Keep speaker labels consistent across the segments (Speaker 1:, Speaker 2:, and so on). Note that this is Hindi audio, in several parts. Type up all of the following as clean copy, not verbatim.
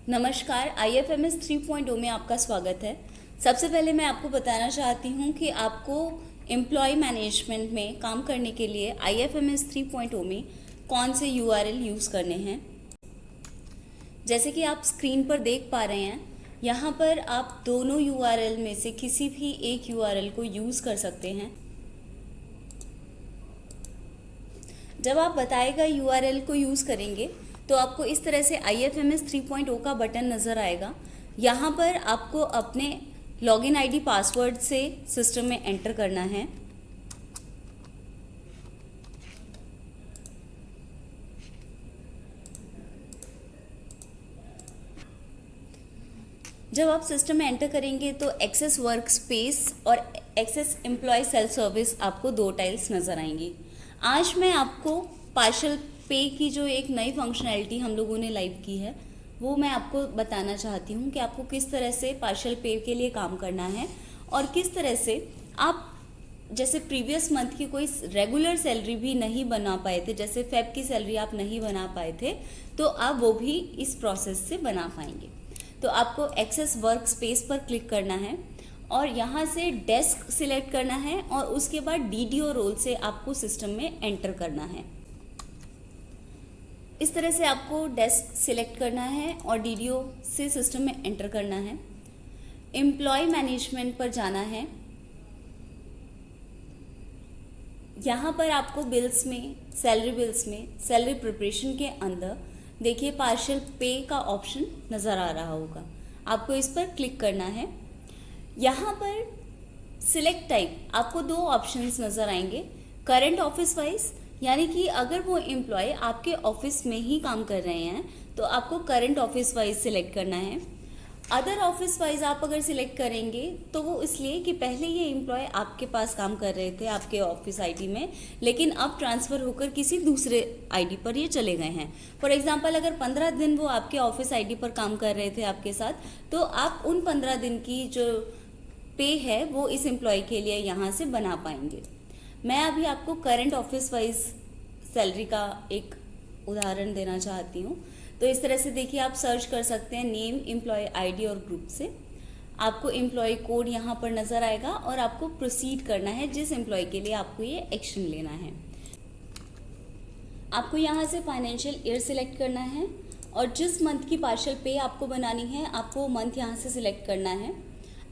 Speaker 1: नमस्कार, IFMS 3.0 में आपका स्वागत है। सबसे पहले मैं आपको बताना चाहती हूँ कि आपको एम्प्लॉय मैनेजमेंट में काम करने के लिए IFMS 3.0 में कौन से URL यूज़ करने हैं। जैसे कि आप स्क्रीन पर देख पा रहे हैं, यहाँ पर आप दोनों URL में से किसी भी एक URL को यूज़ कर सकते हैं। जब आप बताए गए URL को यूज़ करेंगे तो आपको इस तरह से IFMS 3.0 का बटन नज़र आएगा। यहाँ पर आपको अपने लॉगिन आईडी पासवर्ड से सिस्टम में एंटर करना है। जब आप सिस्टम में एंटर करेंगे तो एक्सेस वर्क स्पेस और एक्सेस एम्प्लॉय सेल्फ सर्विस आपको दो टाइल्स नज़र आएंगी। आज मैं आपको पार्शियल पे की जो एक नई फंक्शनैलिटी हम लोगों ने लाइव की है वो मैं आपको बताना चाहती हूँ कि आपको किस तरह से पार्शियल पे के लिए काम करना है और किस तरह से आप जैसे प्रीवियस मंथ की कोई रेगुलर सैलरी भी नहीं बना पाए थे, जैसे फेब की सैलरी आप नहीं बना पाए थे, तो आप वो भी इस प्रोसेस से बना पाएंगे। तो आपको एक्सेस वर्क स्पेस पर क्लिक करना है और यहाँ से डेस्क सिलेक्ट करना है और उसके बाद DDO रोल से आपको सिस्टम में एंटर करना है। इस तरह से आपको डेस्क सिलेक्ट करना है और DDO से सिस्टम में एंटर करना है। एम्प्लॉय मैनेजमेंट पर जाना है। यहाँ पर आपको बिल्स में, सैलरी प्रिपरेशन के अंदर देखिए पार्शियल पे का ऑप्शन नज़र आ रहा होगा। आपको इस पर क्लिक करना है। यहाँ पर सिलेक्ट टाइप आपको दो ऑप्शंस नज़र आएंगे। करंट ऑफिस वाइज, यानी कि अगर वो एम्प्लॉय आपके ऑफिस में ही काम कर रहे हैं तो आपको करंट ऑफिस वाइज सिलेक्ट करना है। अदर ऑफिस वाइज आप अगर सिलेक्ट करेंगे तो वो इसलिए कि पहले ये एम्प्लॉय आपके पास काम कर रहे थे आपके ऑफिस आईडी में, लेकिन अब ट्रांसफ़र होकर किसी दूसरे आईडी पर ये चले गए हैं। फॉर एग्जांपल अगर 15 दिन वो आपके ऑफिस आईडी पर काम कर रहे थे आपके साथ, तो आप उन 15 दिन की जो पे है वो इस एम्प्लॉय के लिए यहाँ से बना पाएंगे। मैं अभी आपको करंट ऑफिस वाइज सैलरी का एक उदाहरण देना चाहती हूँ। तो इस तरह से देखिए आप सर्च कर सकते हैं नेम, एम्प्लॉय आईडी और ग्रुप से। आपको एम्प्लॉय कोड यहाँ पर नज़र आएगा और आपको प्रोसीड करना है जिस एम्प्लॉय के लिए आपको ये एक्शन लेना है। आपको यहाँ से फाइनेंशियल ईयर सिलेक्ट करना है और जिस मंथ की पार्शियल पे आपको बनानी है आपको मंथ यहाँ से सिलेक्ट करना है।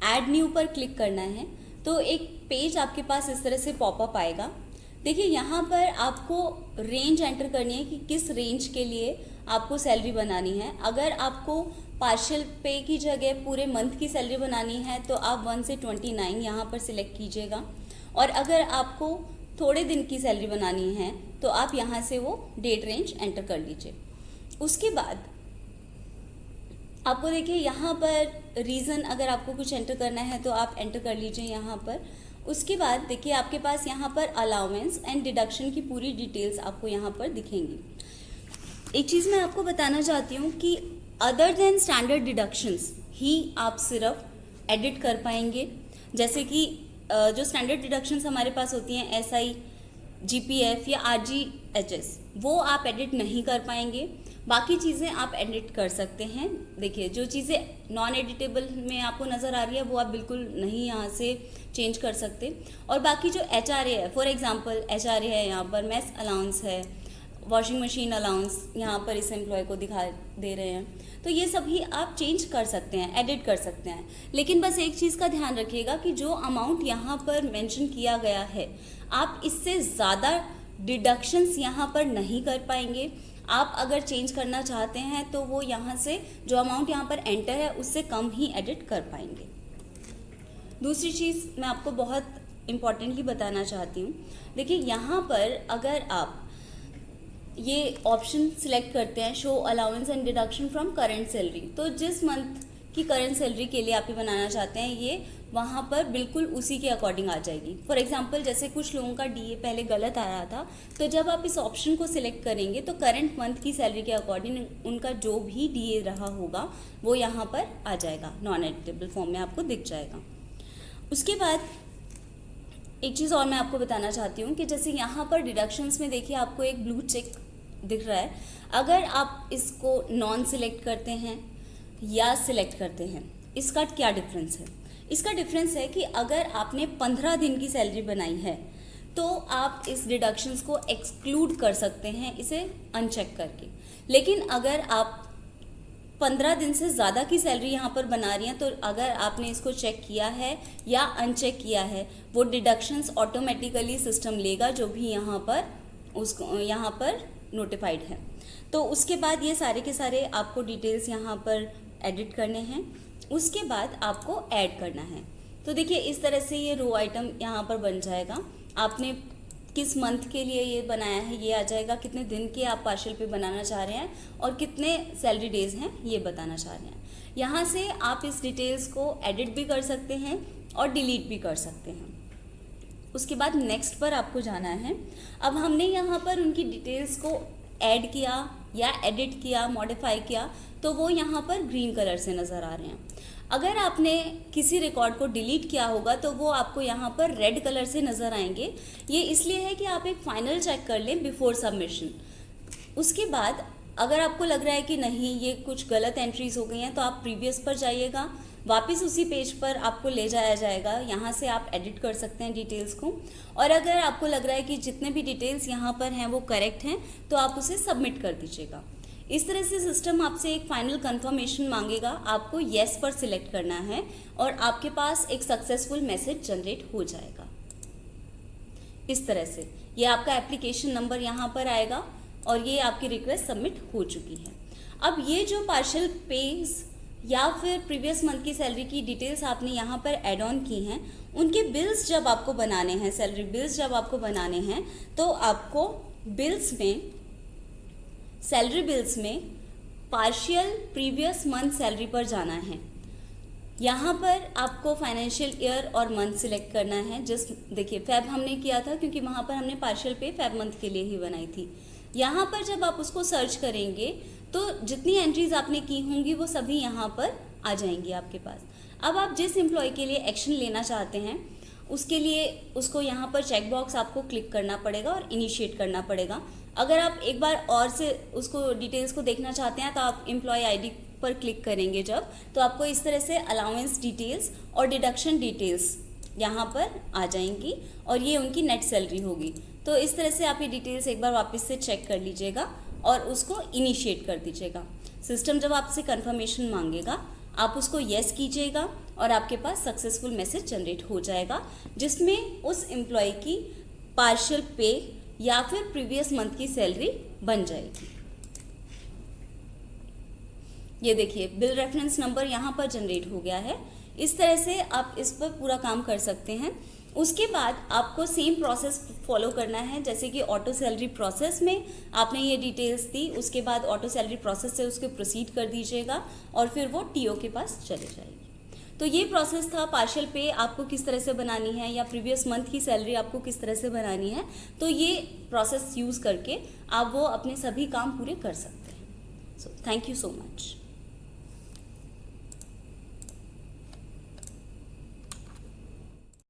Speaker 1: ऐड न्यू पर क्लिक करना है तो एक पेज आपके पास इस तरह से पॉपअप आएगा। देखिए यहाँ पर आपको रेंज एंटर करनी है कि किस रेंज के लिए आपको सैलरी बनानी है। अगर आपको पार्शियल पे की जगह पूरे मंथ की सैलरी बनानी है तो आप 1 से 29 यहाँ पर सिलेक्ट कीजिएगा, और अगर आपको थोड़े दिन की सैलरी बनानी है तो आप यहाँ से वो डेट रेंज एंटर कर लीजिए। उसके बाद आपको देखिए यहाँ पर रीज़न अगर आपको कुछ एंटर करना है तो आप एंटर कर लीजिए यहाँ पर। उसके बाद देखिए आपके पास यहाँ पर अलाउंस एंड डिडक्शन की पूरी डिटेल्स आपको यहाँ पर दिखेंगी। एक चीज़ मैं आपको बताना चाहती हूँ कि अदर देन स्टैंडर्ड डिडक्शंस ही आप सिर्फ एडिट कर पाएंगे। जैसे कि जो स्टैंडर्ड डिडक्शंस हमारे पास होती हैं SI, GPF या RGHS, वो आप एडिट नहीं कर पाएंगे। बाकी चीज़ें आप एडिट कर सकते हैं। देखिए जो चीज़ें नॉन एडिटेबल में आपको नज़र आ रही है वो आप बिल्कुल नहीं यहाँ से चेंज कर सकते। और बाकी जो HRA है, फॉर एग्जांपल HRA है, यहाँ पर मेस अलाउंस है, वॉशिंग मशीन अलाउंस यहाँ पर इस एम्प्लॉय को दिखा दे रहे हैं, तो ये सभी आप चेंज कर सकते हैं, एडिट कर सकते हैं। लेकिन बस एक चीज़ का ध्यान रखिएगा कि जो अमाउंट यहाँ पर मेंशन किया गया है आप इससे ज़्यादा डिडक्शंस यहाँ पर नहीं कर पाएंगे। आप अगर चेंज करना चाहते हैं तो वो यहाँ से जो अमाउंट यहाँ पर एंटर है उससे कम ही एडिट कर पाएंगे। दूसरी चीज़ मैं आपको बहुत इम्पॉर्टेंटली बताना चाहती हूँ। देखिए यहाँ पर अगर आप ये ऑप्शन सिलेक्ट करते हैं show allowance and deduction from current salary, तो जिस मंथ की करंट सैलरी के लिए आप ये बनाना चाहते हैं ये वहाँ पर बिल्कुल उसी के अकॉर्डिंग आ जाएगी। फॉर एग्जांपल जैसे कुछ लोगों का DA पहले गलत आ रहा था, तो जब आप इस ऑप्शन को सिलेक्ट करेंगे तो करंट मंथ की सैलरी के अकॉर्डिंग उनका जो भी DA रहा होगा वो यहाँ पर आ जाएगा, नॉन एडिटेबल फॉर्म में आपको दिख जाएगा। उसके बाद एक चीज़ और मैं आपको बताना चाहती हूँ कि जैसे यहाँ पर डिडक्शंस में देखिए आपको एक ब्लू चेक दिख रहा है। अगर आप इसको नॉन सिलेक्ट करते हैं या सिलेक्ट करते हैं, इसका क्या डिफरेंस है? इसका डिफरेंस है कि अगर आपने 15 दिन की सैलरी बनाई है तो आप इस डिडक्शंस को एक्सक्लूड कर सकते हैं इसे अनचेक करके। लेकिन अगर आप 15 दिन से ज़्यादा की सैलरी यहाँ पर बना रही हैं तो अगर आपने इसको चेक किया है या अनचेक किया है, वो डिडक्शंस ऑटोमेटिकली सिस्टम लेगा जो भी यहाँ पर नोटिफाइड है। तो उसके बाद ये सारे के सारे आपको डिटेल्स यहाँ पर एडिट करने हैं, उसके बाद आपको ऐड करना है। तो देखिए इस तरह से ये रो आइटम यहाँ पर बन जाएगा। आपने किस मंथ के लिए ये बनाया है ये आ जाएगा, कितने दिन के आप पार्शियल पे बनाना चाह रहे हैं और कितने सैलरी डेज हैं ये बताना चाह रहे हैं। यहाँ से आप इस डिटेल्स को एडिट भी कर सकते हैं और डिलीट भी कर सकते हैं। उसके बाद नेक्स्ट पर आपको जाना है। अब हमने यहाँ पर उनकी डिटेल्स को ऐड किया या एडिट किया, मॉडिफाई किया, तो वो यहाँ पर ग्रीन कलर से नज़र आ रहे हैं। अगर आपने किसी रिकॉर्ड को डिलीट किया होगा तो वो आपको यहाँ पर रेड कलर से नज़र आएंगे। ये इसलिए है कि आप एक फाइनल चेक कर लें बिफोर सबमिशन। उसके बाद अगर आपको लग रहा है कि नहीं ये कुछ गलत एंट्रीज हो गई हैं तो आप प्रीवियस पर जाइएगा, वापस उसी पेज पर आपको ले जाया जाएगा। यहाँ से आप एडिट कर सकते हैं डिटेल्स को, और अगर आपको लग रहा है कि जितने भी डिटेल्स यहाँ पर हैं वो करेक्ट हैं तो आप उसे सबमिट कर दीजिएगा। इस तरह से सिस्टम आपसे एक फाइनल कंफर्मेशन मांगेगा, आपको येस पर सिलेक्ट करना है और आपके पास एक सक्सेसफुल मैसेज जनरेट हो जाएगा। इस तरह से ये आपका एप्लीकेशन नंबर यहाँ पर आएगा और ये आपकी रिक्वेस्ट सबमिट हो चुकी है। अब ये जो पार्शियल पेज या फिर प्रीवियस मंथ की सैलरी की डिटेल्स आपने यहाँ पर ऐड ऑन की हैं, उनके बिल्स जब आपको बनाने हैं, सैलरी बिल्स जब आपको बनाने हैं, तो आपको बिल्स में, सैलरी बिल्स में पार्शियल प्रीवियस मंथ सैलरी पर जाना है। यहाँ पर आपको फाइनेंशियल ईयर और मंथ सिलेक्ट करना है। जस्ट देखिए फेब हमने किया था क्योंकि वहाँ पर हमने पार्शियल पे फेब मंथ के लिए ही बनाई थी। यहाँ पर जब आप उसको सर्च करेंगे तो जितनी एंट्रीज आपने की होंगी वो सभी यहाँ पर आ जाएंगी आपके पास। अब आप जिस एम्प्लॉय के लिए एक्शन लेना चाहते हैं उसके लिए उसको यहाँ पर चेक बॉक्स आपको क्लिक करना पड़ेगा और इनिशिएट करना पड़ेगा। अगर आप एक बार और से उसको डिटेल्स को देखना चाहते हैं तो आप एम्प्लॉय आईडी पर क्लिक करेंगे जब, तो आपको इस तरह से अलाउंस डिटेल्स और डिडक्शन डिटेल्स यहाँ पर आ जाएंगी और ये उनकी नेट सैलरी होगी। तो इस तरह से आप ये डिटेल्स एक बार वापस से चेक कर लीजिएगा और उसको इनिशिएट कर दीजिएगा। सिस्टम जब आपसे कंफर्मेशन मांगेगा आप उसको येस कीजिएगा और आपके पास सक्सेसफुल मैसेज जनरेट हो जाएगा जिसमें उस एम्प्लॉय की पार्शियल पे या फिर प्रीवियस मंथ की सैलरी बन जाएगी। ये देखिए बिल रेफरेंस नंबर यहाँ पर जनरेट हो गया है। इस तरह से आप इस पर पूरा काम कर सकते हैं। उसके बाद आपको सेम प्रोसेस फॉलो करना है जैसे कि ऑटो सैलरी प्रोसेस में आपने ये डिटेल्स दी, उसके बाद ऑटो सैलरी प्रोसेस से उसको प्रोसीड कर दीजिएगा और फिर वो टीओ के पास चले जाएगी। तो ये प्रोसेस था पार्शियल पे आपको किस तरह से बनानी है या प्रीवियस मंथ की सैलरी आपको किस तरह से बनानी है। तो ये प्रोसेस यूज़ करके आप वो अपने सभी काम पूरे कर सकते हैं। So thank you so much.